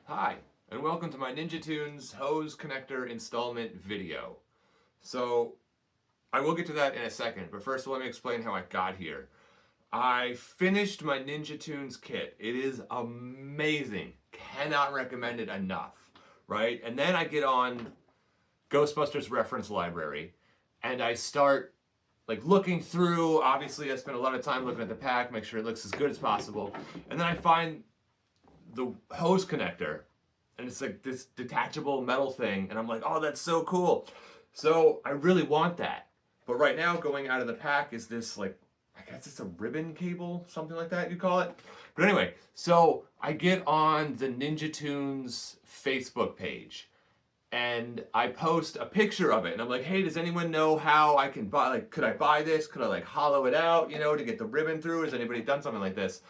Hi, and welcome to my Ninja Tunes hose connector installment video. So, I will get to that in a second, but first let me explain how I got here. I finished my Ninja Tunes kit. It is amazing. Cannot recommend it enough, right? And then I get on Ghostbusters reference library and I start looking through. Obviously, I spend a lot of time looking at the pack, make sure it looks as good as possible. And then I find the hose connector, and it's like this detachable metal thing, and I'm like, oh, that's so cool. So I really want that. But right now, going out of the pack is this, like, I guess it's a ribbon cable, something like that you call it. But anyway, so I get on the Ninja Tunes Facebook page and I post a picture of it, and I'm like, hey, does anyone know how I can buy, like, could I buy this? Could I like hollow it out, to get the ribbon through? Has anybody done something like this?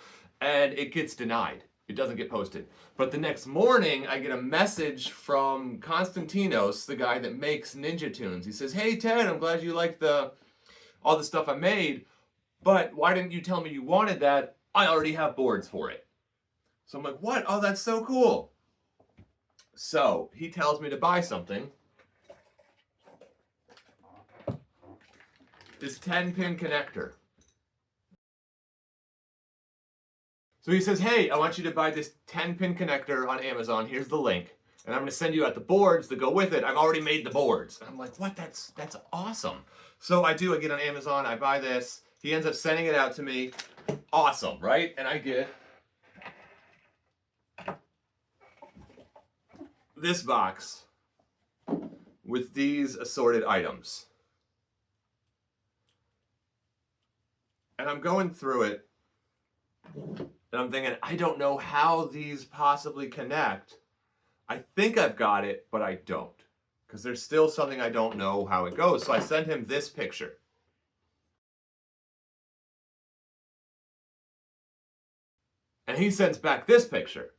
And it gets denied. It doesn't get posted. But the next morning, I get a message from Konstantinos, the guy that makes Ninja Tunes. He says, hey, Ted, I'm glad you liked all the stuff I made, but why didn't you tell me you wanted that? I already have boards for it. So I'm like, what? Oh, that's so cool. So he tells me to buy something. This 10-pin connector. So he says, hey, I want you to buy this 10-pin connector on Amazon. Here's the link. And I'm going to send you out the boards that go with it. I've already made the boards. And I'm like, what? That's awesome. So I get on Amazon. I buy this. He ends up sending it out to me. Awesome, right? And I get this box with these assorted items. And I'm going through it, and I'm thinking, I don't know how these possibly connect. I think I've got it, but I don't. Because there's still something I don't know how it goes. So I send him this picture. And he sends back this picture.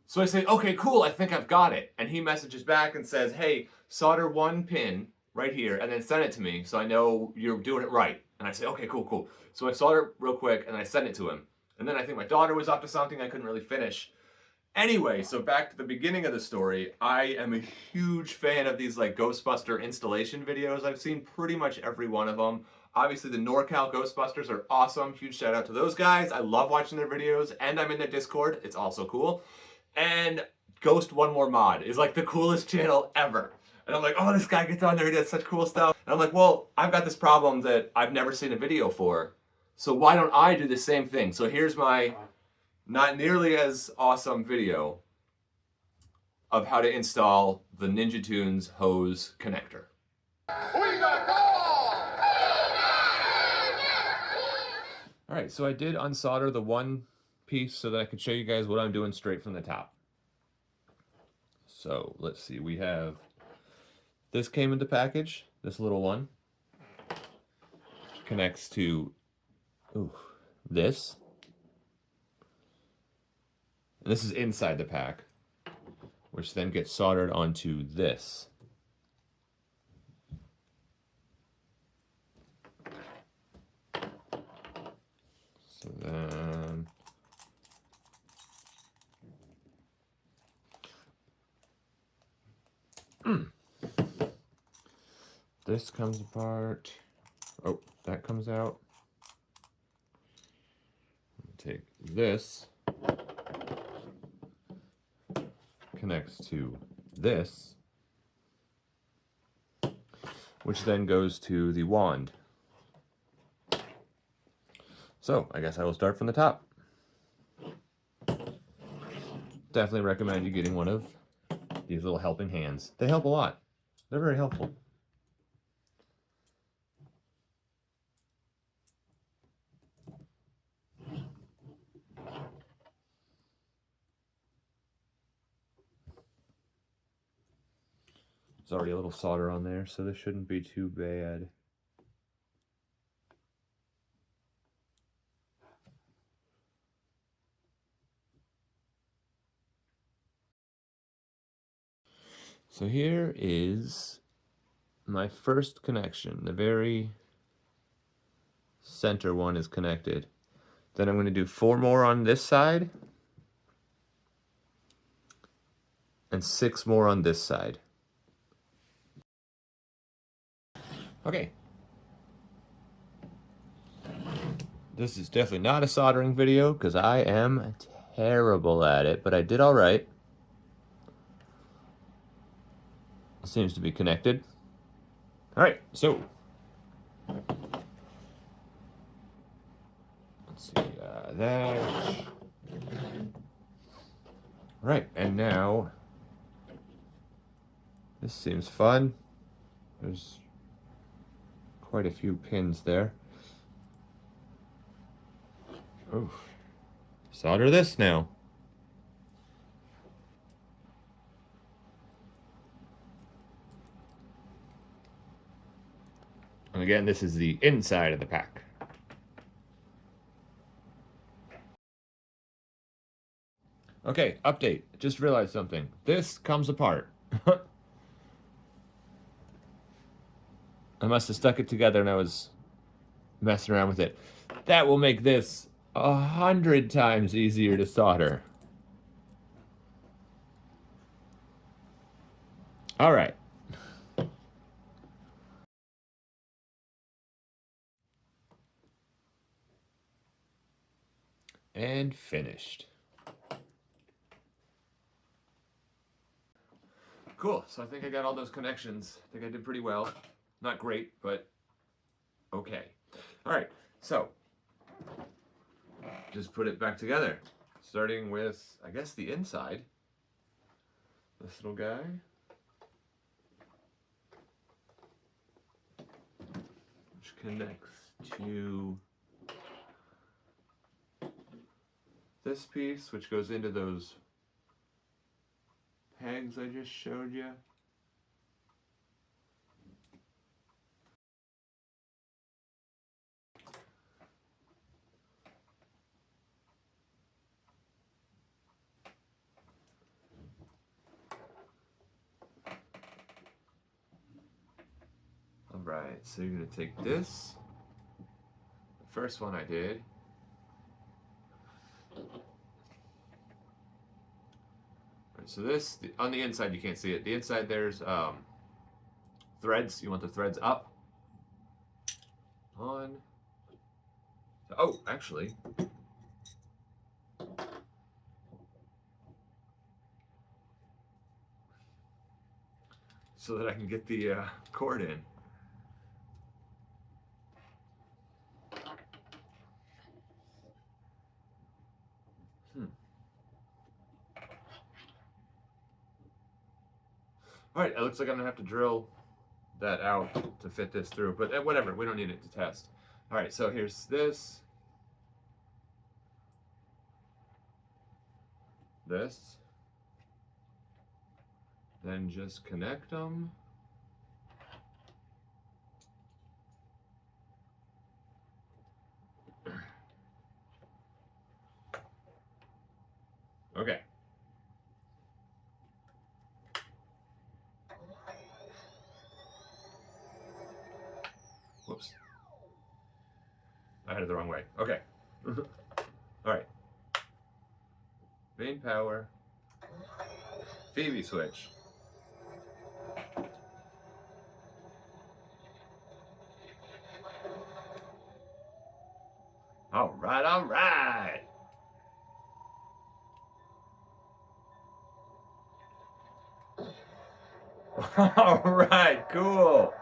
So I say, okay, cool, I think I've got it. And he messages back and says, hey, solder one pin right here and then send it to me so I know you're doing it right. And I say, okay, cool. So I solder it real quick and I send it to him. And then I think my daughter was up to something I couldn't really finish. Anyway, so back to the beginning of the story, I am a huge fan of these like Ghostbuster installation videos. I've seen pretty much every one of them. Obviously, the NorCal Ghostbusters are awesome. Huge shout out to those guys. I love watching their videos, and I'm in their Discord. It's also cool. And Ghost One More Mod is like the coolest channel ever. And I'm like, oh, this guy gets on there, he does such cool stuff. And I'm like, well, I've got this problem that I've never seen a video for. So why don't I do the same thing? So here's my not nearly as awesome video of how to install the Ninja Tunes hose connector. All right, so I did unsolder the one piece so that I could show you guys what I'm doing straight from the top. So let's see, we have, this came in the package, this little one. Connects to this. And this is inside the pack, which then gets soldered onto this. So then this comes apart. Oh, that comes out. Take this, connects to this, which then goes to the wand. So I guess I will start from the top. Definitely recommend you getting one of these little helping hands. They help a lot. They're very helpful. There's already a little solder on there, so this shouldn't be too bad. So here is my first connection. The very center one is connected. Then I'm going to do 4 more on this side. And 6 more on this side. Okay. This is definitely not a soldering video because I am terrible at it, but I did all right. It seems to be connected. All right, so let's see that. Right, and now this seems fun. There's quite a few pins there. Oh, solder this now. And again, this is the inside of the pack. Okay, update. Just realized something. This comes apart. I must have stuck it together and I was messing around with it. That will make this 100 times easier to solder. All right. And finished. Cool, so I think I got all those connections. I think I did pretty well. Not great, but okay. All right, so just put it back together. Starting with, I guess, the inside. This little guy. Which connects to this piece, which goes into those pegs I just showed you. All right, so you're gonna take this, the first one I did, so this, on the inside you can't see it. The inside there's threads. You want the threads up. On. Oh, actually. So that I can get the cord in. All right, it looks like I'm gonna have to drill that out to fit this through, but whatever, we don't need it to test. All right, so here's this, then just connect them. Okay. Whoops. I had it the wrong way. Okay. All right. Main power. Phoebe switch. All right, all right. All right, cool.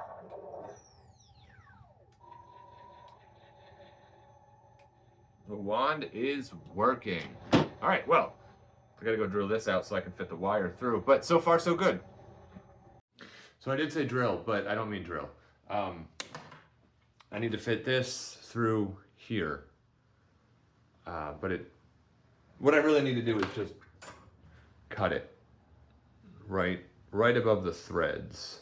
The wand is working. All right, well, I gotta go drill this out so I can fit the wire through, but so far so good. So I did say drill, but I don't mean drill. I need to fit this through here. What I really need to do is just cut it right above the threads.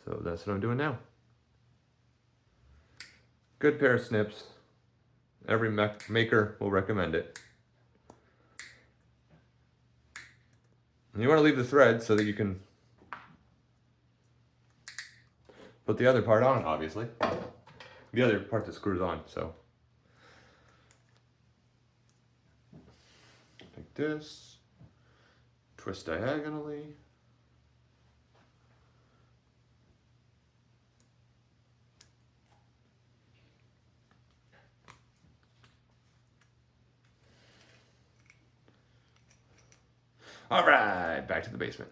So that's what I'm doing now. Good pair of snips. Every maker will recommend it. And you want to leave the thread so that you can put the other part on, obviously. The other part that screws on, so this, twist diagonally. All right, back to the basement.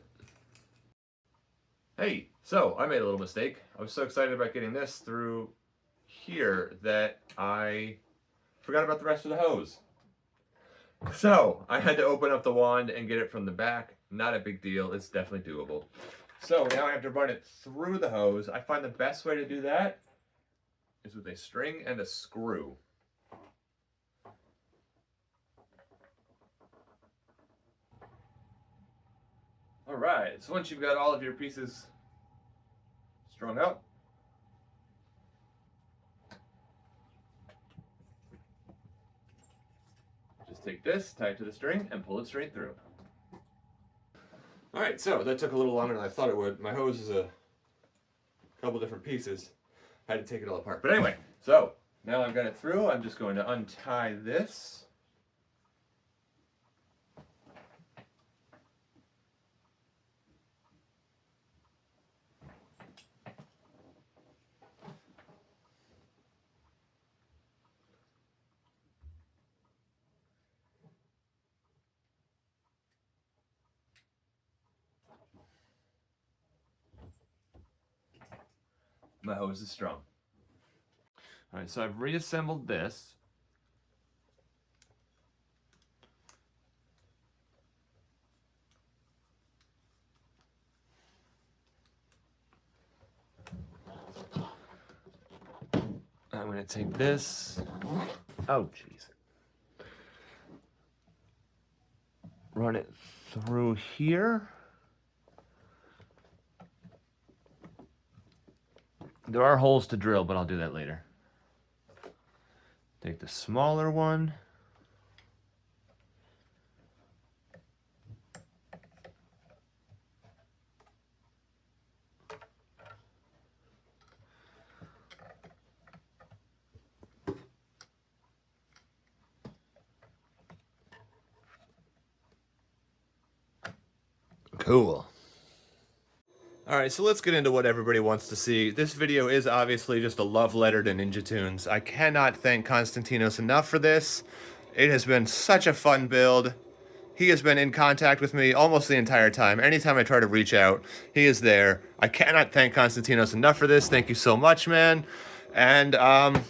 Hey, so I made a little mistake. I was so excited about getting this through here that I forgot about the rest of the hose. So I had to open up the wand and get it from the back. Not a big deal, it's definitely doable. So now I have to run it through the hose. I find the best way to do that is with a string and a screw. All right, so once you've got all of your pieces strung up, just take this, tie it to the string, and pull it straight through. All right, so that took a little longer than I thought it would. My hose is a couple different pieces. I had to take it all apart. But anyway, so now I've got it through. I'm just going to untie this. My hose is strong. All right, so I've reassembled this. I'm going to take this. Oh, jeez. Run it through here. There are holes to drill, but I'll do that later. Take the smaller one. Cool. All right, so let's get into what everybody wants to see. This video is obviously just a love letter to Ninja Tunes. I cannot thank Konstantinos enough for this. It has been such a fun build. He has been in contact with me almost the entire time. Anytime I try to reach out, he is there. I cannot thank Konstantinos enough for this. Thank you so much, man. And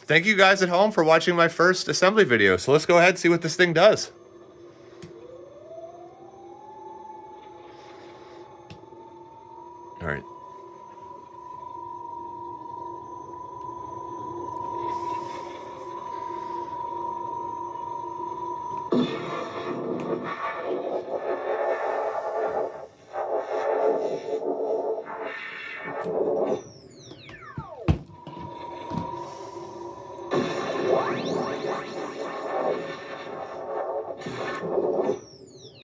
thank you guys at home for watching my first assembly video. So let's go ahead and see what this thing does. All right.